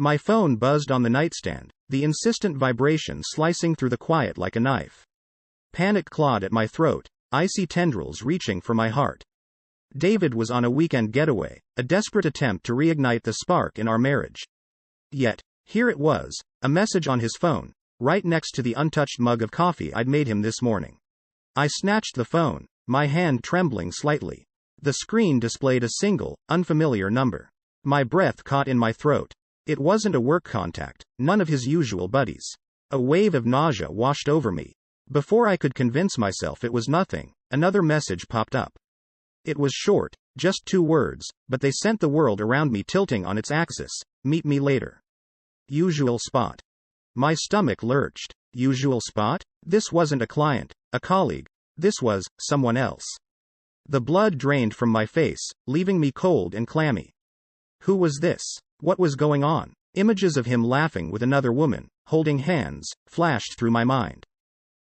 My phone buzzed on the nightstand, the insistent vibration slicing through the quiet like a knife. Panic clawed at my throat, icy tendrils reaching for my heart. David was on a weekend getaway, a desperate attempt to reignite the spark in our marriage. Yet, here it was, a message on his phone, right next to the untouched mug of coffee I'd made him this morning. I snatched the phone, my hand trembling slightly. The screen displayed a single, unfamiliar number. My breath caught in my throat. It wasn't a work contact, none of his usual buddies. A wave of nausea washed over me. Before I could convince myself it was nothing, another message popped up. It was short, just 2 words, but they sent the world around me tilting on its axis. Meet me later. Usual spot. My stomach lurched. Usual spot? This wasn't a client, a colleague. This was someone else. The blood drained from my face, leaving me cold and clammy. Who was this? What was going on? Images of him laughing with another woman, holding hands, flashed through my mind.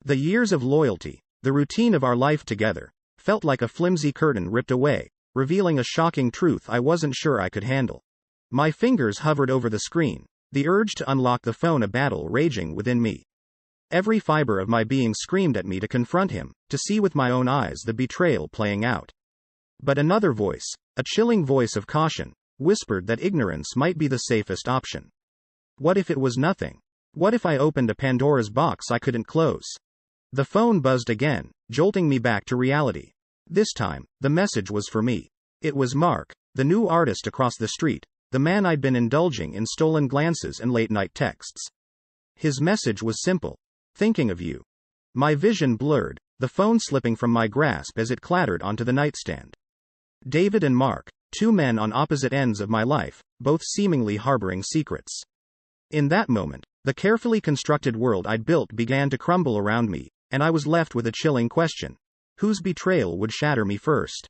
The years of loyalty, the routine of our life together, felt like a flimsy curtain ripped away, revealing a shocking truth I wasn't sure I could handle. My fingers hovered over the screen, the urge to unlock the phone, a battle raging within me. Every fiber of my being screamed at me to confront him, to see with my own eyes the betrayal playing out. But another voice, a chilling voice of caution, whispered that ignorance might be the safest option. What if it was nothing? What if I opened a Pandora's box I couldn't close? The phone buzzed again, jolting me back to reality. This time, the message was for me. It was Mark, the new artist across the street, the man I'd been indulging in stolen glances and late-night texts. His message was simple. Thinking of you. My vision blurred, the phone slipping from my grasp as it clattered onto the nightstand. David and Mark, 2 men on opposite ends of my life, both seemingly harboring secrets. In that moment, the carefully constructed world I'd built began to crumble around me, and I was left with a chilling question. Whose betrayal would shatter me first?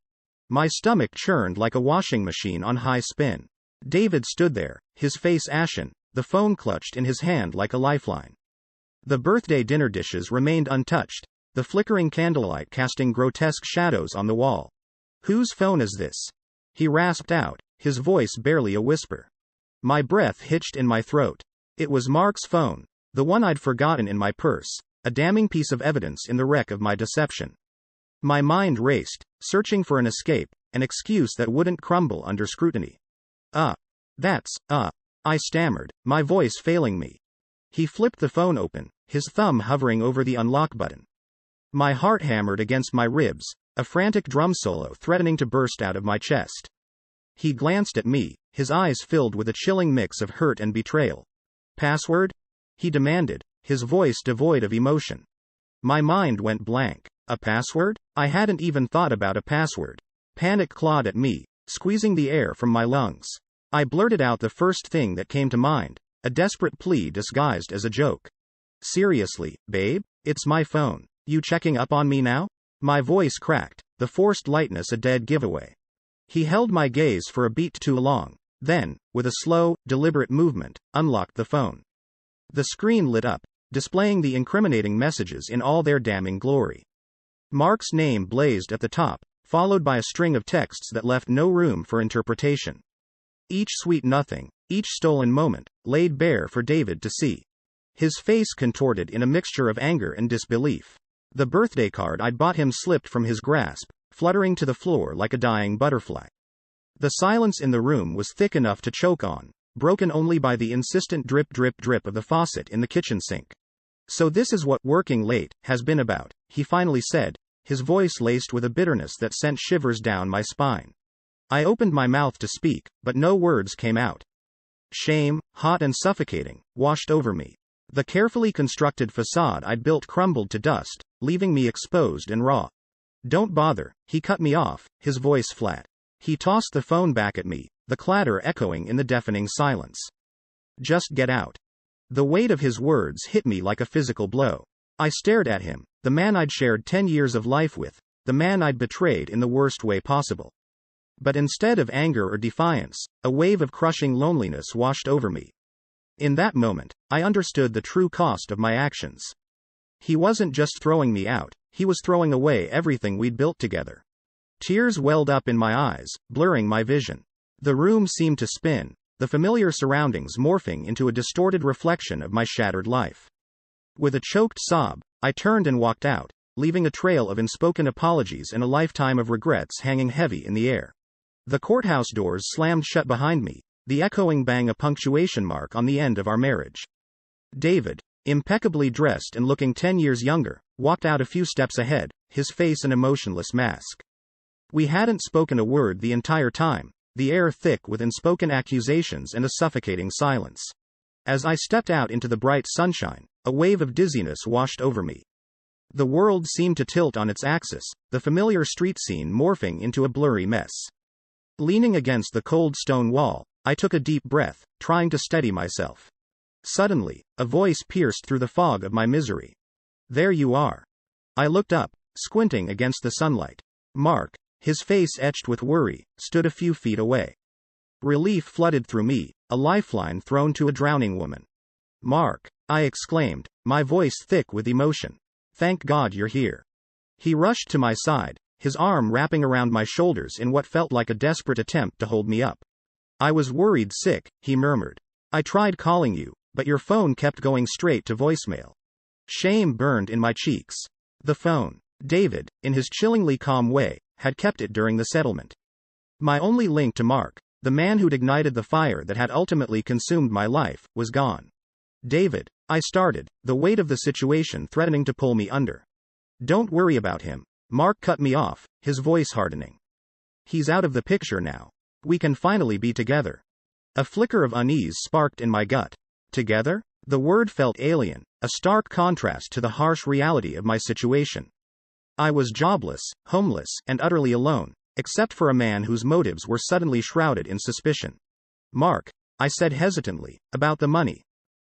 My stomach churned like a washing machine on high spin. David stood there, his face ashen, the phone clutched in his hand like a lifeline. The birthday dinner dishes remained untouched, the flickering candlelight casting grotesque shadows on the wall. Whose phone is this? He rasped out, his voice barely a whisper. My breath hitched in my throat. It was Mark's phone, the one I'd forgotten in my purse, a damning piece of evidence in the wreck of my deception. My mind raced, searching for an escape, an excuse that wouldn't crumble under scrutiny. I stammered, my voice failing me. He flipped the phone open, his thumb hovering over the unlock button. My heart hammered against my ribs, a frantic drum solo threatening to burst out of my chest. He glanced at me, his eyes filled with a chilling mix of hurt and betrayal. Password? He demanded, his voice devoid of emotion. My mind went blank. A password? I hadn't even thought about a password. Panic clawed at me, squeezing the air from my lungs. I blurted out the first thing that came to mind, a desperate plea disguised as a joke. Seriously, babe? It's my phone. You checking up on me now? My voice cracked, the forced lightness a dead giveaway. He held my gaze for a beat too long, then, with a slow, deliberate movement, unlocked the phone. The screen lit up, displaying the incriminating messages in all their damning glory. Mark's name blazed at the top, followed by a string of texts that left no room for interpretation. Each sweet nothing, each stolen moment, laid bare for David to see. His face contorted in a mixture of anger and disbelief. The birthday card I'd bought him slipped from his grasp, fluttering to the floor like a dying butterfly. The silence in the room was thick enough to choke on, broken only by the insistent drip drip drip of the faucet in the kitchen sink. So this is what working late has been about, he finally said, his voice laced with a bitterness that sent shivers down my spine. I opened my mouth to speak, but no words came out. Shame, hot and suffocating, washed over me. The carefully constructed facade I'd built crumbled to dust, leaving me exposed and raw. Don't bother, he cut me off, his voice flat. He tossed the phone back at me, the clatter echoing in the deafening silence. Just get out. The weight of his words hit me like a physical blow. I stared at him, the man I'd shared 10 years of life with, the man I'd betrayed in the worst way possible. But instead of anger or defiance, a wave of crushing loneliness washed over me. In that moment, I understood the true cost of my actions. He wasn't just throwing me out, he was throwing away everything we'd built together. Tears welled up in my eyes, blurring my vision. The room seemed to spin, the familiar surroundings morphing into a distorted reflection of my shattered life. With a choked sob, I turned and walked out, leaving a trail of unspoken apologies and a lifetime of regrets hanging heavy in the air. The courthouse doors slammed shut behind me, the echoing bang a punctuation mark on the end of our marriage. David, impeccably dressed and looking 10 years younger, walked out a few steps ahead, his face an emotionless mask. We hadn't spoken a word the entire time, the air thick with unspoken accusations and a suffocating silence. As I stepped out into the bright sunshine, a wave of dizziness washed over me. The world seemed to tilt on its axis, the familiar street scene morphing into a blurry mess. Leaning against the cold stone wall, I took a deep breath, trying to steady myself. Suddenly, a voice pierced through the fog of my misery. "There you are." I looked up, squinting against the sunlight. Mark, his face etched with worry, stood a few feet away. Relief flooded through me, a lifeline thrown to a drowning woman. "Mark," I exclaimed, my voice thick with emotion. "Thank God you're here." He rushed to my side, his arm wrapping around my shoulders in what felt like a desperate attempt to hold me up. "I was worried sick," he murmured. "I tried calling you, but your phone kept going straight to voicemail." Shame burned in my cheeks. The phone. David, in his chillingly calm way, had kept it during the settlement. My only link to Mark, the man who'd ignited the fire that had ultimately consumed my life, was gone. "David," I started, the weight of the situation threatening to pull me under. "Don't worry about him." Mark cut me off, his voice hardening. "He's out of the picture now. We can finally be together." A flicker of unease sparked in my gut. Together? The word felt alien, a stark contrast to the harsh reality of my situation. I was jobless, homeless, and utterly alone, except for a man whose motives were suddenly shrouded in suspicion. "Mark," I said hesitantly, "about the money."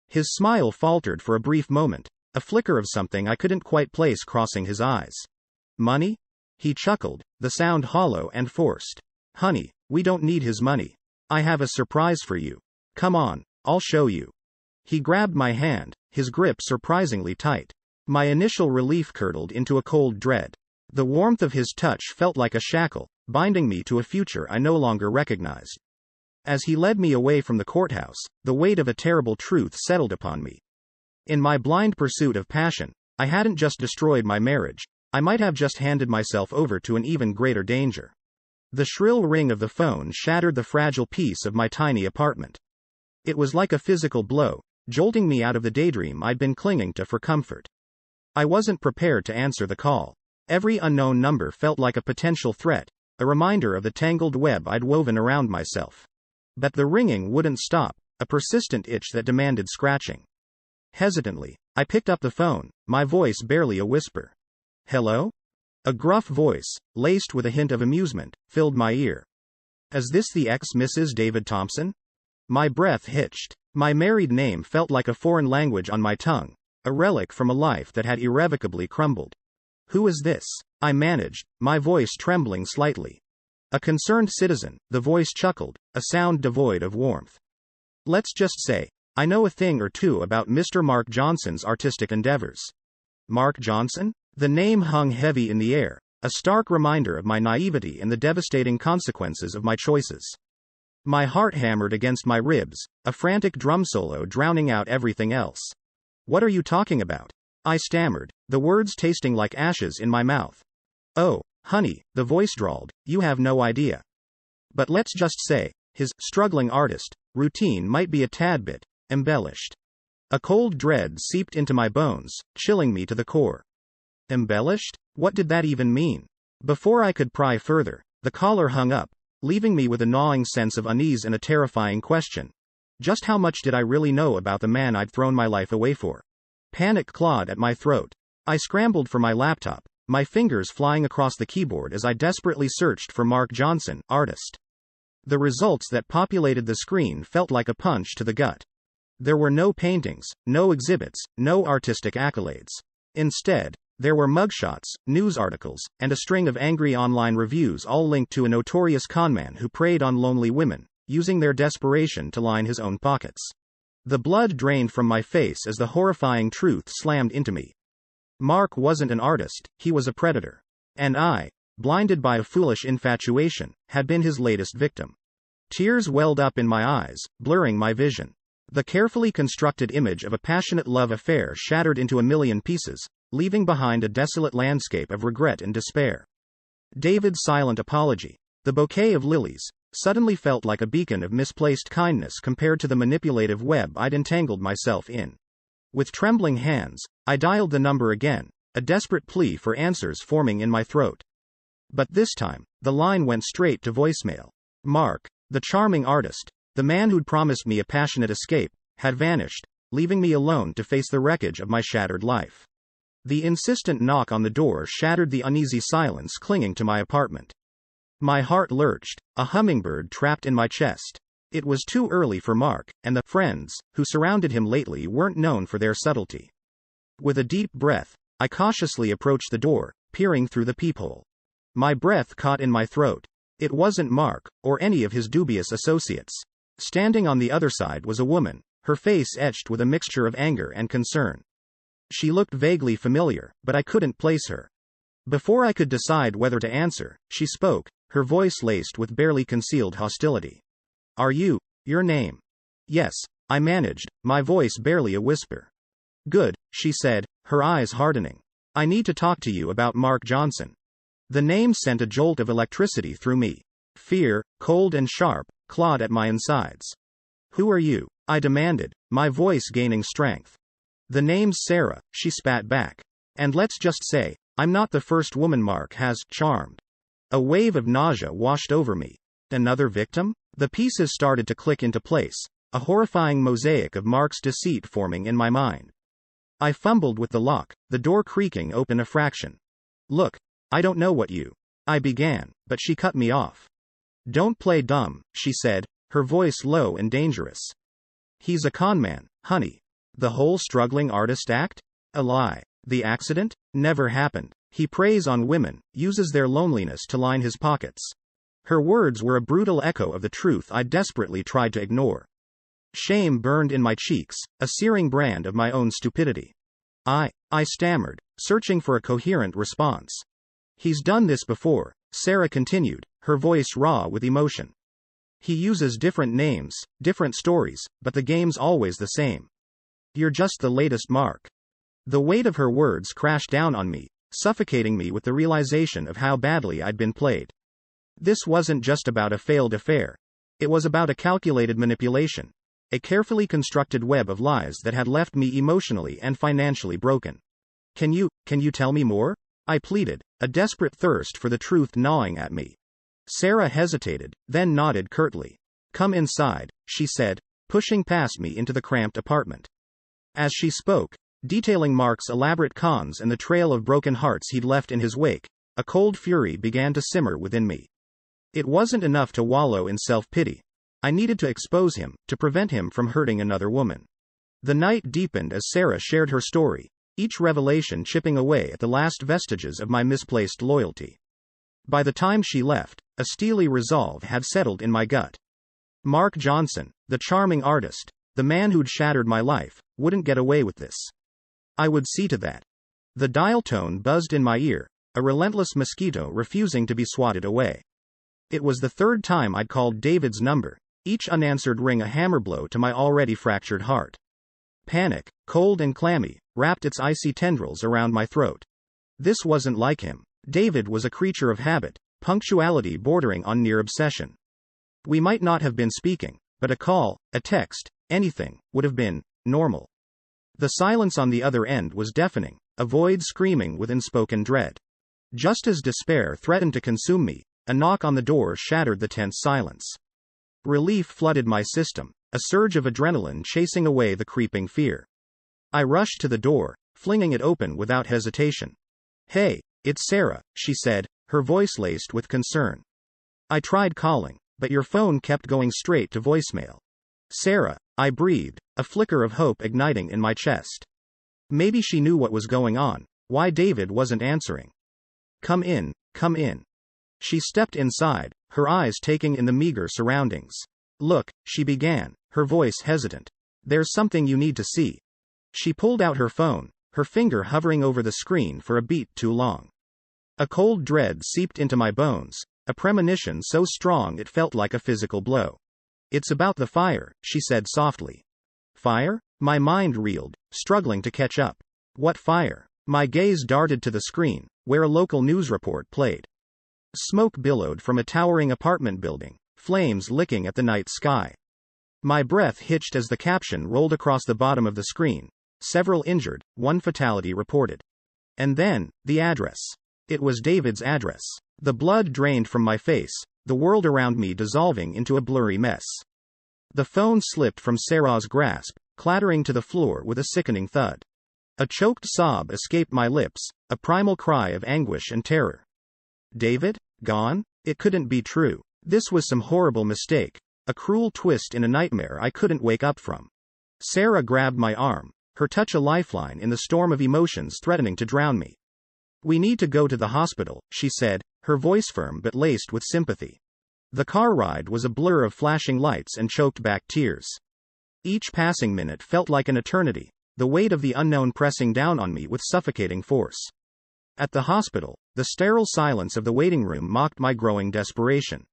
His smile faltered for a brief moment, a flicker of something I couldn't quite place crossing his eyes. "Money?" He chuckled, the sound hollow and forced. "Honey, we don't need his money. I have a surprise for you. Come on, I'll show you." He grabbed my hand, his grip surprisingly tight. My initial relief curdled into a cold dread. The warmth of his touch felt like a shackle, binding me to a future I no longer recognized. As he led me away from the courthouse, the weight of a terrible truth settled upon me. In my blind pursuit of passion, I hadn't just destroyed my marriage, I might have just handed myself over to an even greater danger. The shrill ring of the phone shattered the fragile peace of my tiny apartment. It was like a physical blow, jolting me out of the daydream I'd been clinging to for comfort. I wasn't prepared to answer the call. Every unknown number felt like a potential threat, a reminder of the tangled web I'd woven around myself. But the ringing wouldn't stop, a persistent itch that demanded scratching. Hesitantly, I picked up the phone, my voice barely a whisper. "Hello?" A gruff voice, laced with a hint of amusement, filled my ear. "Is this the ex-Mrs. David Thompson?" My breath hitched. My married name felt like a foreign language on my tongue, a relic from a life that had irrevocably crumbled. "Who is this?" I managed, my voice trembling slightly. "A concerned citizen," the voice chuckled, a sound devoid of warmth. "Let's just say, I know a thing or two about Mr. Mark Johnson's artistic endeavors." Mark Johnson? The name hung heavy in the air, a stark reminder of my naivety and the devastating consequences of my choices. My heart hammered against my ribs, a frantic drum solo drowning out everything else. "What are you talking about?" I stammered, the words tasting like ashes in my mouth. "Oh, honey," the voice drawled, "you have no idea." But let's just say, his struggling artist routine might be a tad bit embellished. A cold dread seeped into my bones, chilling me to the core. Embellished? What did that even mean? Before I could pry further, the caller hung up, leaving me with a gnawing sense of unease and a terrifying question. Just how much did I really know about the man I'd thrown my life away for? Panic clawed at my throat. I scrambled for my laptop, my fingers flying across the keyboard as I desperately searched for Mark Johnson, artist. The results that populated the screen felt like a punch to the gut. There were no paintings, no exhibits, no artistic accolades. Instead, there were mugshots, news articles, and a string of angry online reviews all linked to a notorious conman who preyed on lonely women, using their desperation to line his own pockets. The blood drained from my face as the horrifying truth slammed into me. Mark wasn't an artist, he was a predator. And I, blinded by a foolish infatuation, had been his latest victim. Tears welled up in my eyes, blurring my vision. The carefully constructed image of a passionate love affair shattered into a million pieces, leaving behind a desolate landscape of regret and despair. David's silent apology, the bouquet of lilies, suddenly felt like a beacon of misplaced kindness compared to the manipulative web I'd entangled myself in. With trembling hands, I dialed the number again, a desperate plea for answers forming in my throat. But this time, the line went straight to voicemail. Mark, the charming artist, the man who'd promised me a passionate escape, had vanished, leaving me alone to face the wreckage of my shattered life. The insistent knock on the door shattered the uneasy silence clinging to my apartment. My heart lurched, a hummingbird trapped in my chest. It was too early for Mark, and the friends who surrounded him lately weren't known for their subtlety. With a deep breath, I cautiously approached the door, peering through the peephole. My breath caught in my throat. It wasn't Mark, or any of his dubious associates. Standing on the other side was a woman, her face etched with a mixture of anger and concern. She looked vaguely familiar, but I couldn't place her. Before I could decide whether to answer, she spoke, her voice laced with barely concealed hostility. Are you, your name? Yes, I managed, my voice barely a whisper. Good, she said, her eyes hardening. I need to talk to you about Mark Johnson. The name sent a jolt of electricity through me. Fear, cold and sharp, clawed at my insides. Who are you? I demanded, my voice gaining strength. The name's Sarah, she spat back. And let's just say, I'm not the first woman Mark has charmed. A wave of nausea washed over me. Another victim? The pieces started to click into place, a horrifying mosaic of Mark's deceit forming in my mind. I fumbled with the lock, the door creaking open a fraction. Look, I don't know what you... I began, but she cut me off. Don't play dumb, she said, her voice low and dangerous. He's a conman, honey. The whole struggling artist act? A lie. The accident? Never happened. He preys on women, uses their loneliness to line his pockets. Her words were a brutal echo of the truth I desperately tried to ignore. Shame burned in my cheeks, a searing brand of my own stupidity. I stammered, searching for a coherent response. He's done this before, Sarah continued, her voice raw with emotion. He uses different names, different stories, but the game's always the same. You're just the latest Mark. The weight of her words crashed down on me, suffocating me with the realization of how badly I'd been played. This wasn't just about a failed affair. It was about a calculated manipulation, a carefully constructed web of lies that had left me emotionally and financially broken. Can you tell me more? I pleaded, a desperate thirst for the truth gnawing at me. Sarah hesitated, then nodded curtly. Come inside, she said, pushing past me into the cramped apartment. As she spoke, detailing Mark's elaborate cons and the trail of broken hearts he'd left in his wake, a cold fury began to simmer within me. It wasn't enough to wallow in self-pity. I needed to expose him, to prevent him from hurting another woman. The night deepened as Sarah shared her story, each revelation chipping away at the last vestiges of my misplaced loyalty. By the time she left, a steely resolve had settled in my gut. Mark Johnson, the charming artist, the man who'd shattered my life, wouldn't get away with this. I would see to that. The dial tone buzzed in my ear, a relentless mosquito refusing to be swatted away. It was the third time I'd called David's number, each unanswered ring a hammer blow to my already fractured heart. Panic, cold and clammy, wrapped its icy tendrils around my throat. This wasn't like him. David was a creature of habit, punctuality bordering on near obsession. We might not have been speaking, but a call, a text, anything, would have been normal. The silence on the other end was deafening, a void screaming with unspoken dread. Just as despair threatened to consume me, a knock on the door shattered the tense silence. Relief flooded my system, a surge of adrenaline chasing away the creeping fear. I rushed to the door, flinging it open without hesitation. Hey, it's Sarah, she said, her voice laced with concern. I tried calling, but your phone kept going straight to voicemail. Sarah, I breathed, a flicker of hope igniting in my chest. Maybe she knew what was going on, why David wasn't answering. Come in, come in. She stepped inside, her eyes taking in the meager surroundings. Look, she began, her voice hesitant. There's something you need to see. She pulled out her phone, her finger hovering over the screen for a beat too long. A cold dread seeped into my bones, a premonition so strong it felt like a physical blow. "It's about the fire," she said softly. "Fire?" My mind reeled, struggling to catch up. "What fire?" My gaze darted to the screen, where a local news report played. Smoke billowed from a towering apartment building, flames licking at the night sky. My breath hitched as the caption rolled across the bottom of the screen. "Several injured, one fatality reported." And then, the address. It was David's address. The blood drained from my face, the world around me dissolving into a blurry mess. The phone slipped from Sarah's grasp, clattering to the floor with a sickening thud. A choked sob escaped my lips, a primal cry of anguish and terror. David? Gone? It couldn't be true. This was some horrible mistake, a cruel twist in a nightmare I couldn't wake up from. Sarah grabbed my arm, her touch a lifeline in the storm of emotions threatening to drown me. "We need to go to the hospital," she said, her voice firm but laced with sympathy. The car ride was a blur of flashing lights and choked back tears. Each passing minute felt like an eternity, the weight of the unknown pressing down on me with suffocating force. At the hospital, the sterile silence of the waiting room mocked my growing desperation.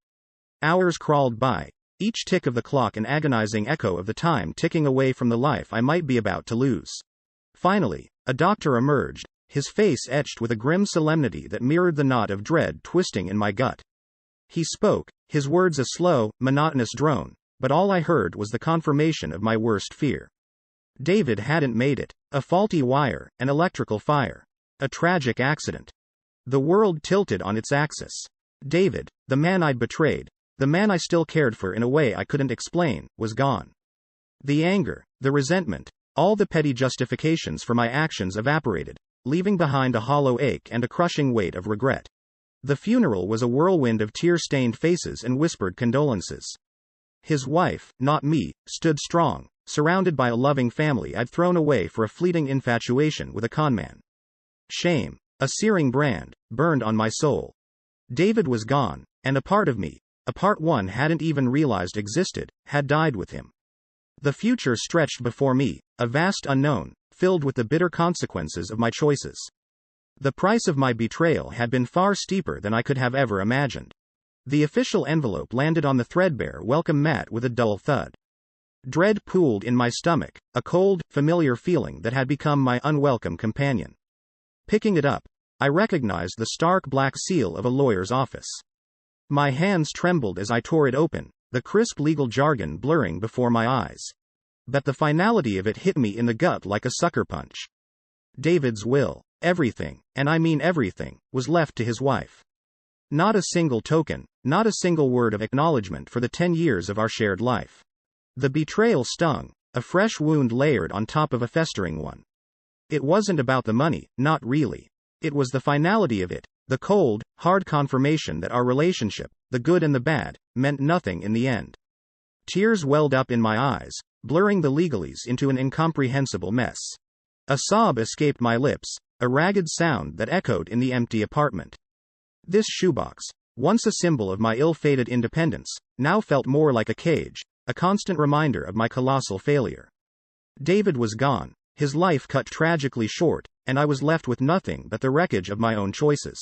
Hours crawled by, each tick of the clock an agonizing echo of the time ticking away from the life I might be about to lose. Finally, a doctor emerged, his face etched with a grim solemnity that mirrored the knot of dread twisting in my gut. He spoke, his words a slow, monotonous drone, but all I heard was the confirmation of my worst fear. David hadn't made it. A faulty wire, an electrical fire. A tragic accident. The world tilted on its axis. David, the man I'd betrayed, the man I still cared for in a way I couldn't explain, was gone. The anger, the resentment, all the petty justifications for my actions evaporated, leaving behind a hollow ache and a crushing weight of regret. The funeral was a whirlwind of tear-stained faces and whispered condolences. His wife, not me, stood strong, surrounded by a loving family I'd thrown away for a fleeting infatuation with a conman. Shame, a searing brand, burned on my soul. David was gone, and a part of me, a part one hadn't even realized existed, had died with him. The future stretched before me, a vast unknown, filled with the bitter consequences of my choices. The price of my betrayal had been far steeper than I could have ever imagined. The official envelope landed on the threadbare welcome mat with a dull thud. Dread pooled in my stomach, a cold, familiar feeling that had become my unwelcome companion. Picking it up, I recognized the stark black seal of a lawyer's office. My hands trembled as I tore it open, the crisp legal jargon blurring before my eyes. But the finality of it hit me in the gut like a sucker punch. David's will, everything, and I mean everything, was left to his wife. Not a single token, not a single word of acknowledgement for the 10 years of our shared life. The betrayal stung, a fresh wound layered on top of a festering one. It wasn't about the money, not really. It was the finality of it, the cold, hard confirmation that our relationship, the good and the bad, meant nothing in the end. Tears welled up in my eyes, blurring the legalese into an incomprehensible mess. A sob escaped my lips, a ragged sound that echoed in the empty apartment. This shoebox, once a symbol of my ill-fated independence, now felt more like a cage, a constant reminder of my colossal failure. David was gone, his life cut tragically short, and I was left with nothing but the wreckage of my own choices.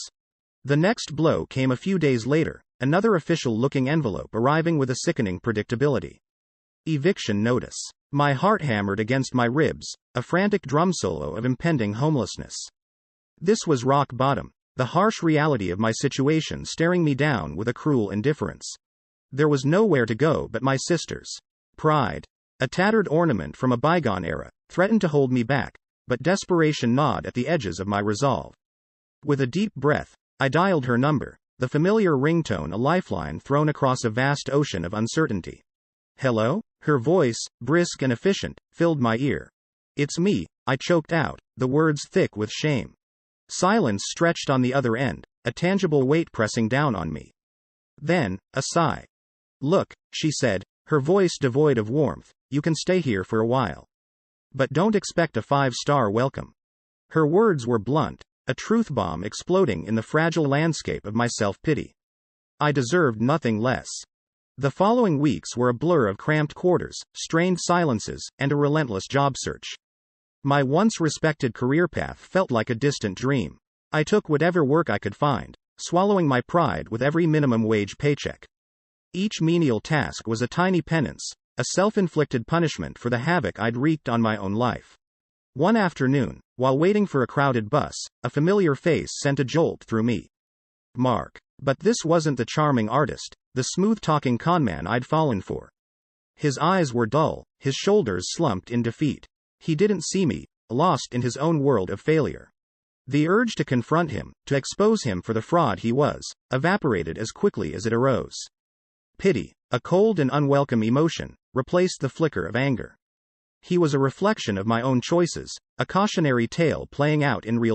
The next blow came a few days later, another official-looking envelope arriving with a sickening predictability. Eviction notice. My heart hammered against my ribs, a frantic drum solo of impending homelessness. This was rock bottom, the harsh reality of my situation staring me down with a cruel indifference. There was nowhere to go but my sister's pride. A tattered ornament from a bygone era threatened to hold me back, but desperation gnawed at the edges of my resolve. With a deep breath, I dialed her number, the familiar ringtone a lifeline thrown across a vast ocean of uncertainty. "Hello?" Her voice, brisk and efficient, filled my ear. "It's me," I choked out, the words thick with shame. Silence stretched on the other end, a tangible weight pressing down on me. Then, a sigh. "Look," she said, her voice devoid of warmth, "you can stay here for a while. But don't expect a 5-star welcome." Her words were blunt, a truth bomb exploding in the fragile landscape of my self-pity. I deserved nothing less. The following weeks were a blur of cramped quarters, strained silences, and a relentless job search. My once respected career path felt like a distant dream. I took whatever work I could find, swallowing my pride with every minimum wage paycheck. Each menial task was a tiny penance, a self-inflicted punishment for the havoc I'd wreaked on my own life. One afternoon, while waiting for a crowded bus, a familiar face sent a jolt through me. Mark. But this wasn't the charming artist, the smooth-talking conman I'd fallen for. His eyes were dull, his shoulders slumped in defeat. He didn't see me, lost in his own world of failure. The urge to confront him, to expose him for the fraud he was, evaporated as quickly as it arose. Pity, a cold and unwelcome emotion, replaced the flicker of anger. He was a reflection of my own choices, a cautionary tale playing out in real